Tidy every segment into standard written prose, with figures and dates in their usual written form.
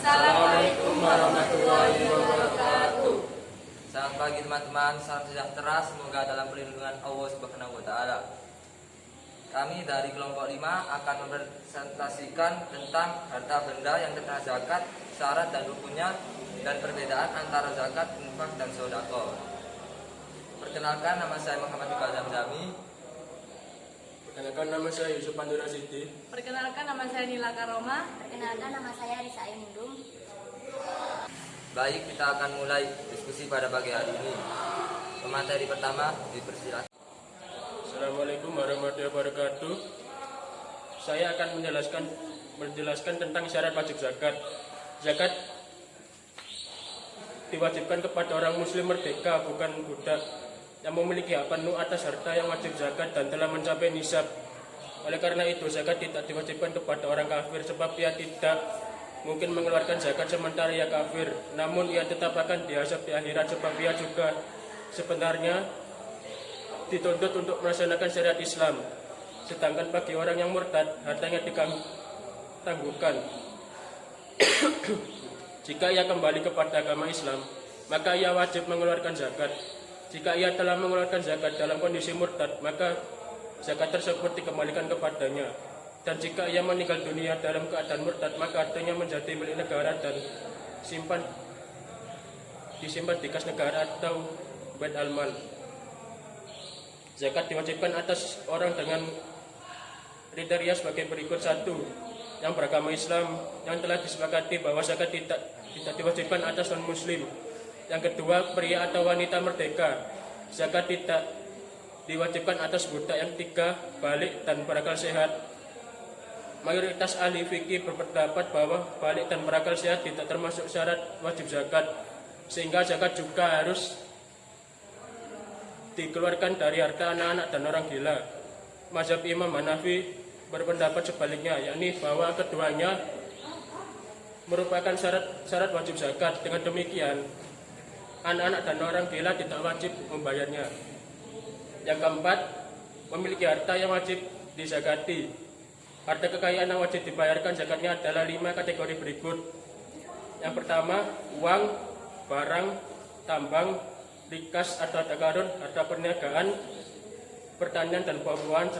Assalamualaikum warahmatullahi wabarakatuh. Selamat pagi teman-teman, salam sejahtera, semoga dalam perlindungan Allah Subhanahu wa Ta'ala. Kami dari kelompok 5 akan mempresentasikan tentang harta benda yang terkena zakat, syarat dan rukunnya, dan perbedaan antara zakat, infak, dan sedekah. Perkenalkan, nama saya Muhammad Iqbal Zamzami. Perkenalkan, nama saya Yusuf Pandura Siti. Perkenalkan, nama saya Nila Karoma. Perkenalkan, nama saya Risa Ainindum. Baik, kita akan mulai diskusi pada pagi hari ini. Pemateri pertama dipersilakan. Assalamualaikum warahmatullahi wabarakatuh. Saya akan menjelaskan tentang syarat wajib zakat. Zakat diwajibkan kepada orang muslim merdeka, bukan budak, yang memiliki hak penuh atas harta yang wajib zakat dan telah mencapai nisab. Oleh karena itu, zakat tidak diwajibkan kepada orang kafir sebab ia tidak mungkin mengeluarkan zakat sementara ia kafir. Namun ia tetap akan diazab di akhirat sebab ia juga sebenarnya dituntut untuk melaksanakan syariat Islam. Sedangkan bagi orang yang murtad, hartanya ditangguhkan. Jika ia kembali kepada agama Islam, maka ia wajib mengeluarkan zakat. Jika ia telah mengeluarkan zakat dalam kondisi murtad, maka zakat tersebut dikembalikan kepadanya. Dan jika ia meninggal dunia dalam keadaan murtad, maka hartanya menjadi milik negara dan disimpan di kas negara atau bait al-mal. Zakat diwajibkan atas orang dengan kriteria sebagai berikut: 1. Yang beragama Islam, yang telah disepakati bahwa zakat tidak diwajibkan atas non-muslim. Yang kedua, pria atau wanita merdeka. Zakat tidak diwajibkan atas budak. Yang tiga, balik dan berakal sehat. Mayoritas ahli fikih berpendapat bahwa balik dan berakal sehat tidak termasuk syarat wajib zakat, sehingga zakat juga harus dikeluarkan dari harta anak-anak dan orang gila. Mazhab Imam Hanafi berpendapat sebaliknya, yakni bahwa keduanya merupakan syarat wajib zakat. Dengan demikian, anak-anak dan orang gila tidak wajib membayarnya. Yang keempat, memiliki harta yang wajib dizakati. Harta kekayaan yang wajib dibayarkan zakatnya adalah 5 kategori berikut. Yang pertama, uang, barang, tambang, rikas atau harta karun, harta perniagaan, pertanian dan buah-buahan,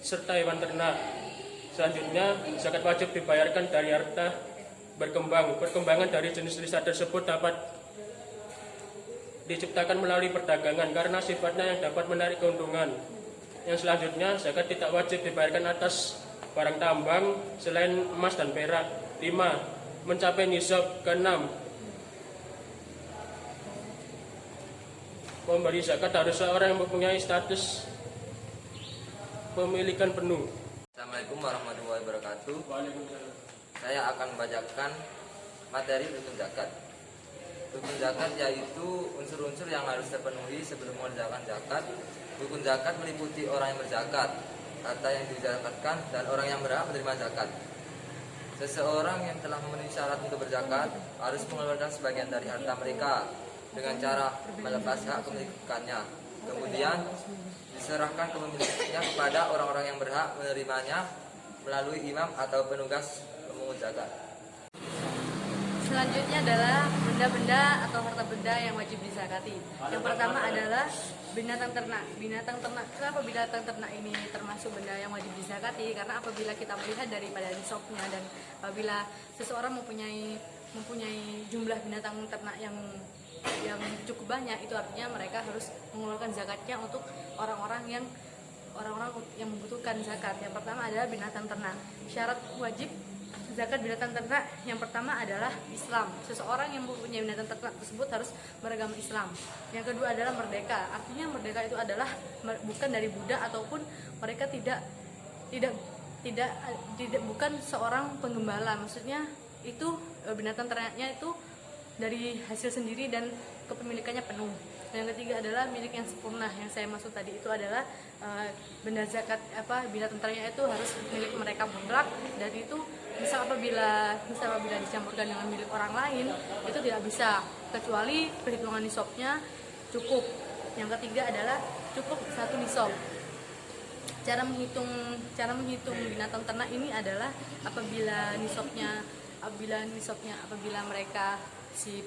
serta hewan ternak. Selanjutnya, zakat wajib dibayarkan dari harta berkembang. Perkembangan dari jenis riset tersebut dapat diciptakan melalui perdagangan karena sifatnya yang dapat menarik keuntungan. Yang selanjutnya, zakat tidak wajib dibayarkan atas barang tambang selain emas dan perak. 5. Mencapai nisab. 6. Pemberi zakat harus seorang yang mempunyai status pemilikan penuh. Assalamualaikum warahmatullahi wabarakatuh. Saya akan membacakan materi rukun zakat. Rukun zakat yaitu unsur-unsur yang harus terpenuhi sebelum mengerjakan zakat. Rukun zakat meliputi orang yang berzakat, harta yang dizakatkan, dan orang yang berhak menerima zakat. Seseorang yang telah memenuhi syarat untuk berzakat harus mengeluarkan sebagian dari harta mereka dengan cara melepas hak kepemilikannya. Kemudian diserahkan kepemilikannya kepada orang-orang yang berhak menerimanya melalui imam atau penugas pemungut zakat. Selanjutnya adalah benda-benda atau harta benda yang wajib dizakati. Yang pertama adalah binatang ternak. Binatang ternak, kenapa binatang ternak ini termasuk benda yang wajib dizakati? Karena apabila kita melihat daripada nisabnya dan apabila seseorang mempunyai jumlah binatang ternak yang cukup banyak, itu artinya mereka harus mengeluarkan zakatnya untuk orang-orang yang membutuhkan zakat. Yang pertama adalah binatang ternak. Syarat wajib zakat binatang ternak yang pertama adalah Islam. Seseorang yang mempunyai binatang ternak tersebut harus beragama Islam. Yang kedua adalah merdeka. Artinya merdeka itu adalah bukan dari budak ataupun mereka tidak bukan seorang penggembala. Maksudnya itu binatang ternaknya itu dari hasil sendiri dan kepemilikannya penuh. Yang ketiga adalah milik yang sempurna. Yang saya maksud tadi itu adalah benda zakat binatang ternaknya itu harus milik mereka mutlak, dan itu misal apabila dicampurkan dengan milik orang lain itu tidak bisa, kecuali perhitungan nisabnya cukup. Yang ketiga adalah cukup 1 nisab. Cara menghitung binatang ternak ini adalah apabila mereka si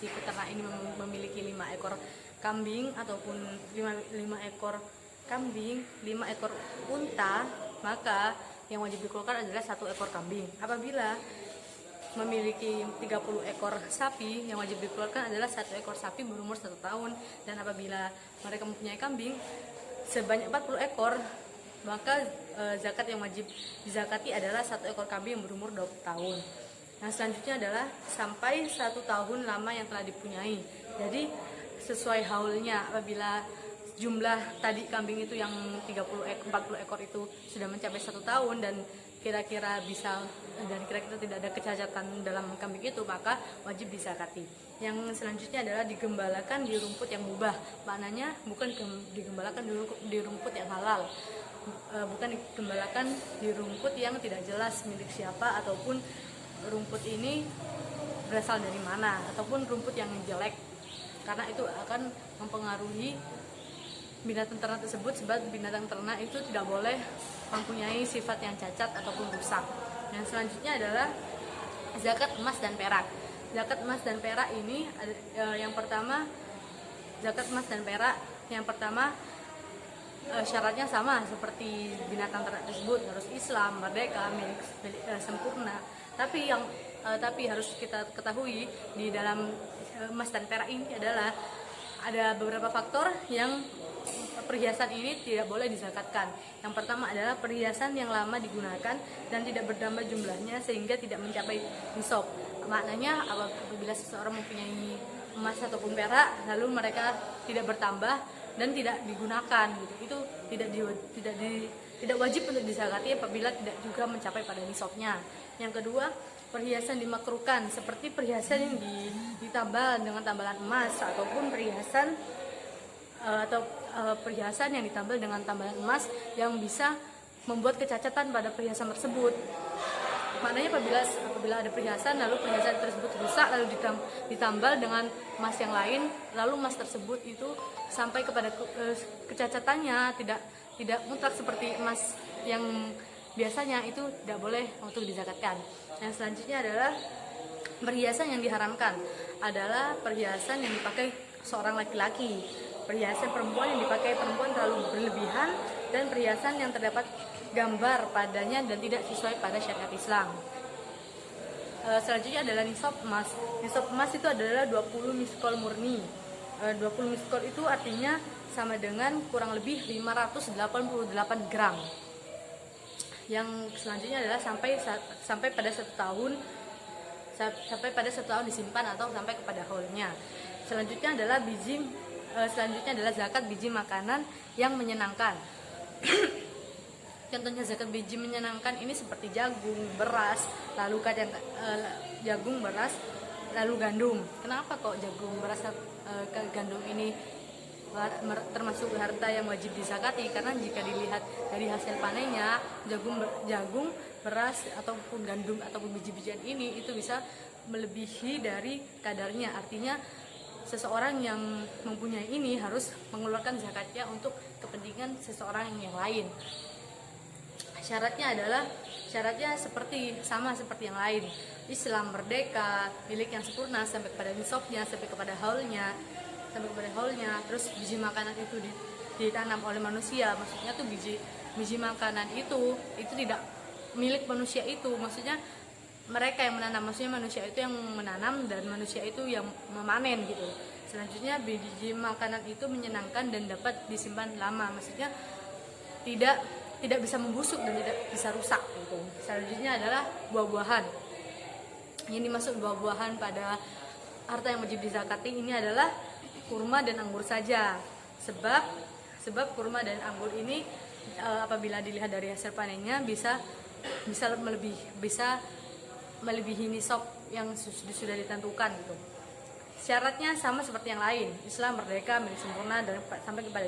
peternak ini memiliki 5 ekor kambing ataupun 5 ekor kambing, 5 ekor unta, maka yang wajib dikeluarkan adalah 1 ekor kambing. Apabila memiliki 30 ekor sapi, yang wajib dikeluarkan adalah 1 ekor sapi berumur 1 tahun. Dan apabila mereka mempunyai kambing sebanyak 40 ekor, maka zakat yang wajib dizakati adalah 1 ekor kambing yang berumur 20 tahun. Nah, selanjutnya adalah sampai 1 tahun lama yang telah dipunyai. Jadi sesuai haulnya, apabila jumlah tadi kambing itu yang 40 ekor itu sudah mencapai 1 tahun dan kira-kira tidak ada kecacatan dalam kambing itu, maka wajib dizakati. Yang selanjutnya adalah digembalakan di rumput yang mubah. Maknanya bukan digembalakan di rumput yang halal, bukan digembalakan di rumput yang tidak jelas milik siapa, ataupun rumput ini berasal dari mana, ataupun rumput yang jelek, karena itu akan mempengaruhi binatang ternak tersebut, sebab binatang ternak itu tidak boleh mempunyai sifat yang cacat ataupun rusak. Yang selanjutnya adalah zakat emas dan perak. Zakat emas dan perak ini yang pertama, zakat emas dan perak yang pertama syaratnya sama seperti binatang ternak tersebut, harus Islam, merdeka, milik sempurna. Tapi harus kita ketahui di dalam emas dan perak ini adalah ada beberapa faktor yang perhiasan ini tidak boleh dizakatkan. Yang pertama adalah perhiasan yang lama digunakan dan tidak bertambah jumlahnya sehingga tidak mencapai nisab. Maknanya apabila seseorang mempunyai emas ataupun perak lalu mereka tidak bertambah dan tidak digunakan, itu tidak wajib untuk dizakati apabila tidak juga mencapai pada nisabnya. Yang kedua, perhiasan dimakruhkan seperti perhiasan yang ditambal dengan tambalan emas ataupun perhiasan yang ditambal dengan tambalan emas yang bisa membuat kecacatan pada perhiasan tersebut. Maknanya apabila ada perhiasan lalu perhiasan tersebut rusak lalu ditambal dengan emas yang lain, lalu emas tersebut itu sampai kepada kecacatannya tidak mutlak seperti emas yang biasanya, itu tidak boleh untuk dizakatkan. Yang selanjutnya adalah perhiasan yang diharamkan adalah perhiasan yang dipakai seorang laki-laki, perhiasan perempuan yang dipakai perempuan terlalu berlebihan, dan perhiasan yang terdapat gambar padanya dan tidak sesuai pada syariat Islam. Selanjutnya adalah nisab emas. Nisab emas itu adalah 20 miskol murni. 20 miskol itu artinya sama dengan kurang lebih 588 gram. Yang selanjutnya adalah sampai pada 1 tahun disimpan atau sampai kepada haulnya. Selanjutnya adalah zakat biji makanan yang menyenangkan. Contohnya zakat biji menyenangkan ini seperti jagung, beras, lalu jagung, beras, lalu gandum. Kenapa kok jagung, beras, gandum ini termasuk harta yang wajib dizakati? Karena jika dilihat dari hasil panennya, jagung, beras ataupun gandum ataupun biji-bijian ini itu bisa melebihi dari kadarnya. Artinya seseorang yang mempunyai ini harus mengeluarkan zakatnya untuk kepentingan seseorang yang lain. Syaratnya sama seperti yang lain. Islam, merdeka, milik yang sempurna sampai kepada nisabnya, sampai kepada haulnya. Terus biji makanan itu ditanam oleh manusia. Maksudnya tuh biji makanan itu tidak milik manusia itu. Maksudnya mereka yang menanam, maksudnya manusia itu yang menanam dan manusia itu yang memanen gitu. Selanjutnya biji makanan itu menyenangkan dan dapat disimpan lama. Maksudnya tidak bisa membusuk dan tidak bisa rusak gitu. Selanjutnya adalah buah-buahan. Yang dimaksud buah-buahan pada harta yang wajib dizakati ini adalah kurma dan anggur saja. Sebab kurma dan anggur ini apabila dilihat dari hasil panennya bisa melebihi nisab yang sudah ditentukan gitu. Syaratnya sama seperti yang lain, Islam, merdeka, milik sempurna, dan sampai kepada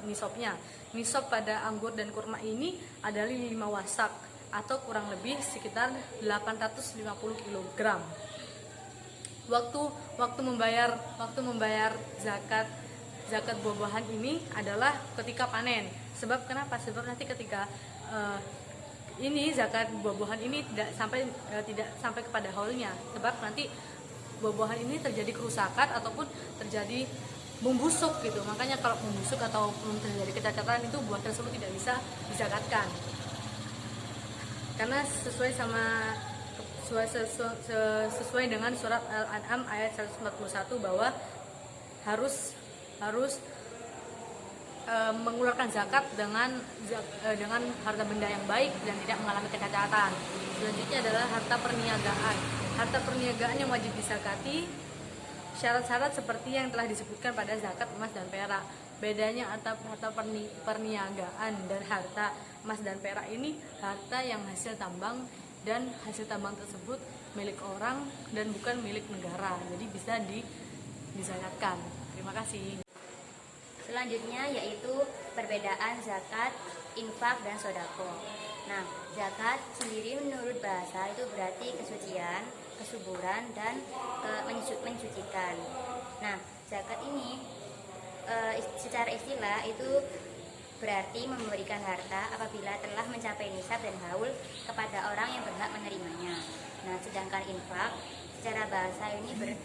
nisabnya. Nisab pada anggur dan kurma ini adalah 5 wasak atau kurang lebih sekitar 850 kg. Waktu membayar zakat buah-buahan ini adalah ketika panen. Sebab kenapa? Sebab nanti ketika ini zakat buah-buahan ini tidak sampai kepada haulnya. Sebab nanti buah-buahan ini terjadi kerusakan ataupun terjadi membusuk gitu. Makanya kalau membusuk atau terjadi kecacatan itu buah tersebut tidak bisa dizakatkan. Karena sesuai dengan surat Al-An'am ayat 141 bahwa harus mengeluarkan zakat dengan harta benda yang baik dan tidak mengalami kecacatan. Selanjutnya adalah harta perniagaan. Harta perniagaan yang wajib dizakati, syarat-syarat seperti yang telah disebutkan pada zakat emas dan perak. Bedanya antara harta perniagaan dan harta emas dan perak ini harta yang hasil tambang, dan hasil tambang tersebut milik orang dan bukan milik negara. Jadi bisa dizakatkan. Terima kasih. Selanjutnya yaitu perbedaan zakat, infak, dan sodako. Nah, zakat sendiri menurut bahasa itu berarti kesucian, kesuburan, dan mensucikan. Nah, zakat ini secara istilah itu berarti memberikan harta apabila telah mencapai nisab dan haul kepada orang yang berhak menerimanya. Nah, sedangkan infak secara bahasa ini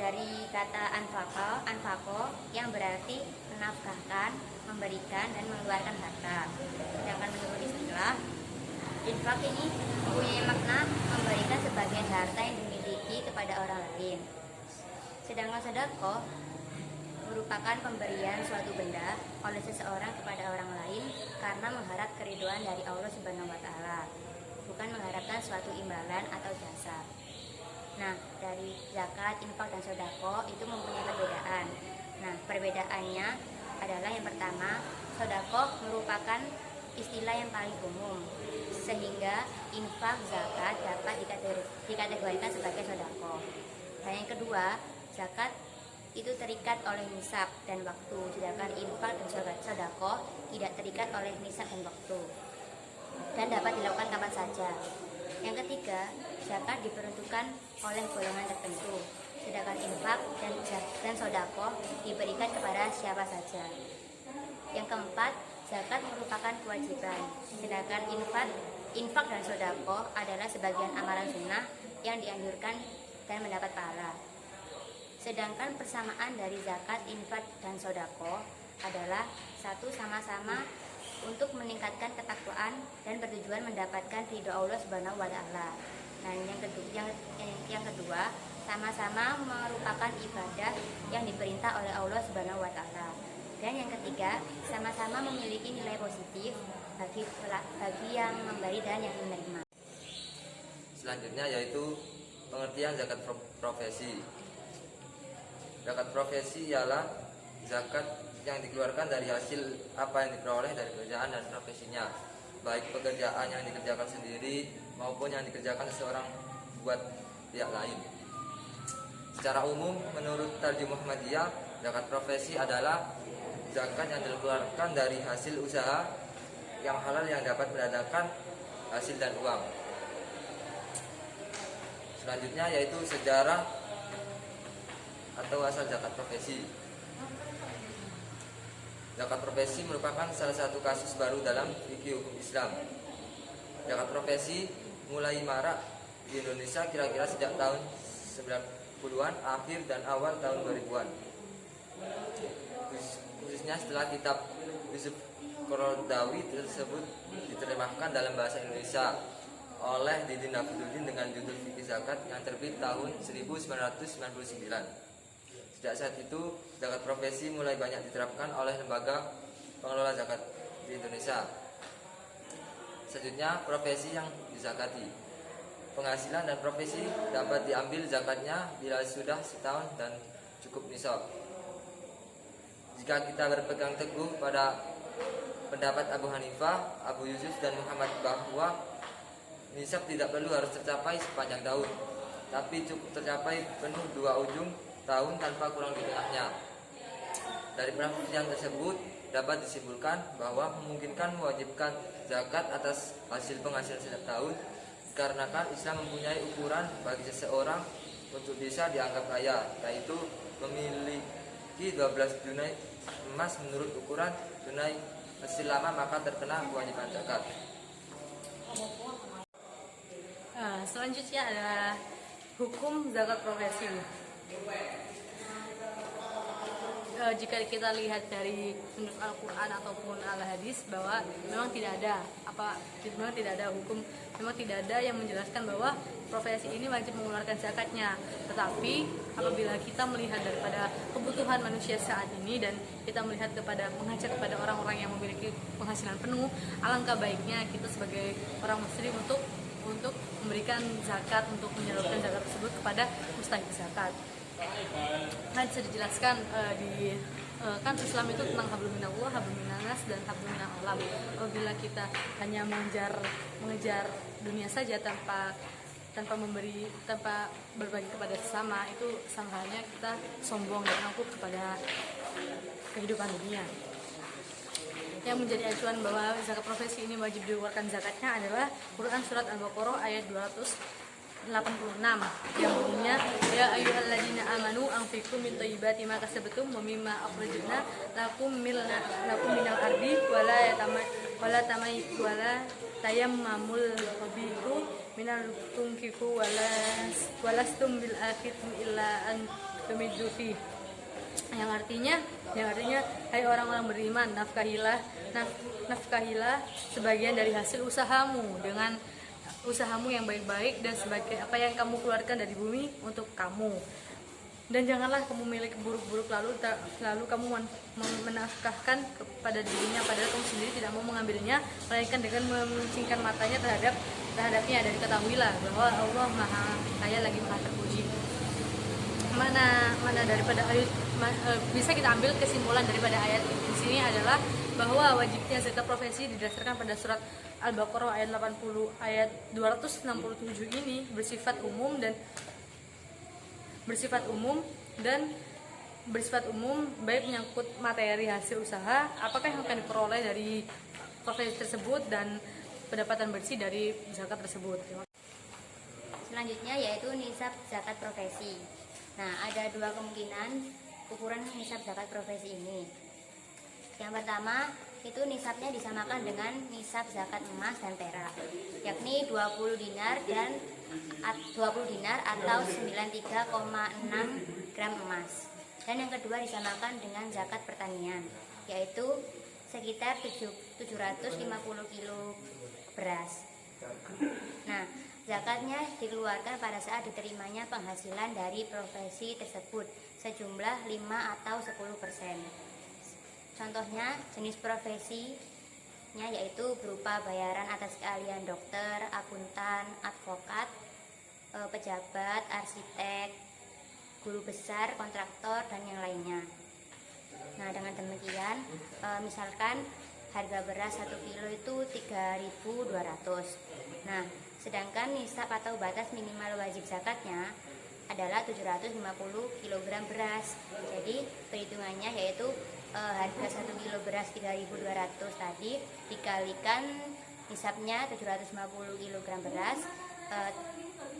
dari kata anfako yang berarti menafkahkan, memberikan, dan mengeluarkan harta. Sedangkan menurut istilah, infak ini mempunyai makna memberikan sebagian harta yang dimiliki kepada orang lain. Sedangkan sedekah merupakan pemberian suatu benda oleh seseorang kepada orang lain karena mengharap keriduan dari Allah Subhanahu wa taala, bukan mengharapkan suatu imbalan atau jasa. Nah, dari zakat, infak, dan sodako itu mempunyai perbedaan. Nah, perbedaannya adalah yang pertama, sodako merupakan istilah yang paling umum, sehingga infak, zakat dapat dikategorikan sebagai sodako. Dan yang kedua, zakat itu terikat oleh nisab dan waktu, sedangkan infak dan sodako tidak terikat oleh nisab dan waktu, dan dapat dilakukan kapan saja. Yang ketiga, zakat diperuntukkan oleh golongan tertentu, sedangkan infak dan sodako diberikan kepada siapa saja. Yang keempat, zakat merupakan kewajiban, sedangkan infak dan sodako adalah sebagian amalan sunnah yang dianjurkan dan mendapat pahala. Sedangkan persamaan dari zakat, infak, dan sodako adalah satu, sama-sama untuk meningkatkan ketakwaan dan bertujuan mendapatkan ridho Allah Subhanahu wa taala. Dan yang kedua, sama-sama merupakan ibadah yang diperintah oleh Allah Subhanahu wa taala. Dan yang ketiga, sama-sama memiliki nilai positif bagi yang memberi dan yang menerima. Selanjutnya yaitu pengertian zakat profesi. Zakat profesi ialah zakat yang dikeluarkan dari hasil apa yang diperoleh dari pekerjaan dan profesinya, baik pekerjaan yang dikerjakan sendiri maupun yang dikerjakan seseorang buat pihak lain. Secara umum, menurut Tarjum Muhammadiyah, zakat profesi adalah zakat yang dikeluarkan dari hasil usaha yang halal yang dapat mendatangkan hasil dan uang. Selanjutnya yaitu sejarah atau asal zakat profesi. Zakat profesi merupakan salah satu kasus baru dalam fikih hukum Islam. Zakat profesi mulai marak di Indonesia kira-kira sejak tahun 90-an akhir dan awal tahun 2000-an. Khususnya setelah kitab Yusuf Qaradawi tersebut diterjemahkan dalam bahasa Indonesia oleh Didin Nafiduddin dengan judul Fikih Zakat yang terbit tahun 1999. Sejak saat itu, zakat profesi mulai banyak diterapkan oleh lembaga pengelola zakat di Indonesia. Selanjutnya, profesi yang dizakati. Penghasilan dan profesi dapat diambil zakatnya bila sudah setahun dan cukup nisab. Jika kita berpegang teguh pada pendapat Abu Hanifah, Abu Yusuf, dan Muhammad bahwa nisab tidak perlu harus tercapai sepanjang tahun, tapi cukup tercapai penuh 2 ujung tahun tanpa kurang di tengahnya. Dari penafsiran tersebut dapat disimpulkan bahwa memungkinkan mewajibkan zakat atas hasil penghasilan setiap tahun dikarenakan Islam mempunyai ukuran bagi seseorang untuk bisa dianggap kaya, yaitu memiliki 12 dunai emas menurut ukuran dunai masih lama maka terkena kewajiban zakat. Selanjutnya adalah hukum zakat profesi. Jika kita lihat dari menurut Al-Quran ataupun Al-Hadis bahwa memang tidak ada hukum, memang tidak ada yang menjelaskan bahwa profesi ini wajib mengeluarkan zakatnya. Tetapi apabila kita melihat daripada kebutuhan manusia saat ini dan kita melihat mengajak kepada orang-orang yang memiliki penghasilan penuh, alangkah baiknya kita sebagai orang muslim untuk memberikan zakat, untuk menyalurkan zakat tersebut kepada mustahik zakat. Kan bisa dijelaskan kan Islam itu tentang hablum minallah, hablum minanas, dan hablum minal alam. Apabila kita hanya mengejar dunia saja tanpa berbagi kepada sesama, itu sama halnya kita sombong dan angkuh kepada kehidupan dunia. Yang menjadi acuan bahwa zakat profesi ini wajib dikeluarkan zakatnya adalah Quran surat Al-Baqarah ayat 286 yang bunyinya ya ayyuhalladzina amanu anfiqu min thayyibati ma kasabtum wa mimma akhrajna lakum minal ardi wala tayammamul khabithu minal tunkifu walastum bil akhidum illa an tumiddu fi, yang artinya hai orang-orang beriman, nafkahilah sebagian dari hasil usahamu dengan usahamu yang baik-baik dan sebagai apa yang kamu keluarkan dari bumi untuk kamu, dan janganlah kamu milik buruk-buruk lalu kamu menafkahkan kepada dirinya padahal kamu sendiri tidak mau mengambilnya, melainkan dengan memusingkan matanya terhadapnya, dan ketahuilah bahwa Allah Maha Kaya lagi Maha Terpuji. Mana daripada ayat bisa kita ambil kesimpulan daripada ayat di sini adalah bahwa wajibnya zakat profesi didasarkan pada surat Al-Baqarah ayat 267 ini bersifat umum baik menyangkut materi hasil usaha, apakah yang akan diperoleh dari profesi tersebut dan pendapatan bersih dari zakat tersebut. Selanjutnya yaitu nisab zakat profesi. Nah, ada dua kemungkinan ukuran nisab zakat profesi ini. Yang pertama, itu nisabnya disamakan dengan nisab zakat emas dan perak, yakni 20 dinar atau 93,6 gram emas. Dan yang kedua disamakan dengan zakat pertanian, yaitu sekitar 750 kilo beras. Nah, zakatnya dikeluarkan pada saat diterimanya penghasilan dari profesi tersebut sejumlah 5 atau 10%. Contohnya jenis profesinya yaitu berupa bayaran atas keahlian dokter, akuntan, advokat, pejabat, arsitek, guru besar, kontraktor, dan yang lainnya. Nah, dengan demikian misalkan harga beras 1 kilo itu 3.200. Nah, sedangkan nisab atau batas minimal wajib zakatnya adalah 750 kg beras. Jadi perhitungannya yaitu harga 1 kilo beras 3.200 tadi dikalikan nisabnya 750 kg beras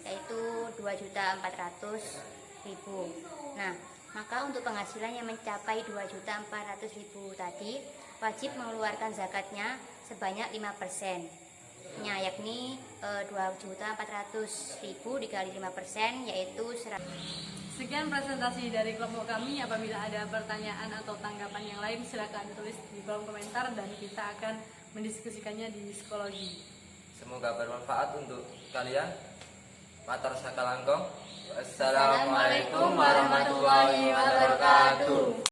yaitu 2.400.000. Nah, maka untuk penghasilan yang mencapai 2.400.000 tadi wajib mengeluarkan zakatnya sebanyak 5%, yakni 2.400.000 dikali 5% yaitu 100. Sekian presentasi dari kelompok kami. Apabila ada pertanyaan atau tanggapan yang lain, silakan tulis di kolom komentar dan kita akan mendiskusikannya di psikologi. Semoga bermanfaat untuk kalian. Matur sakalangkong. Wassalamualaikum warahmatullahi wabarakatuh.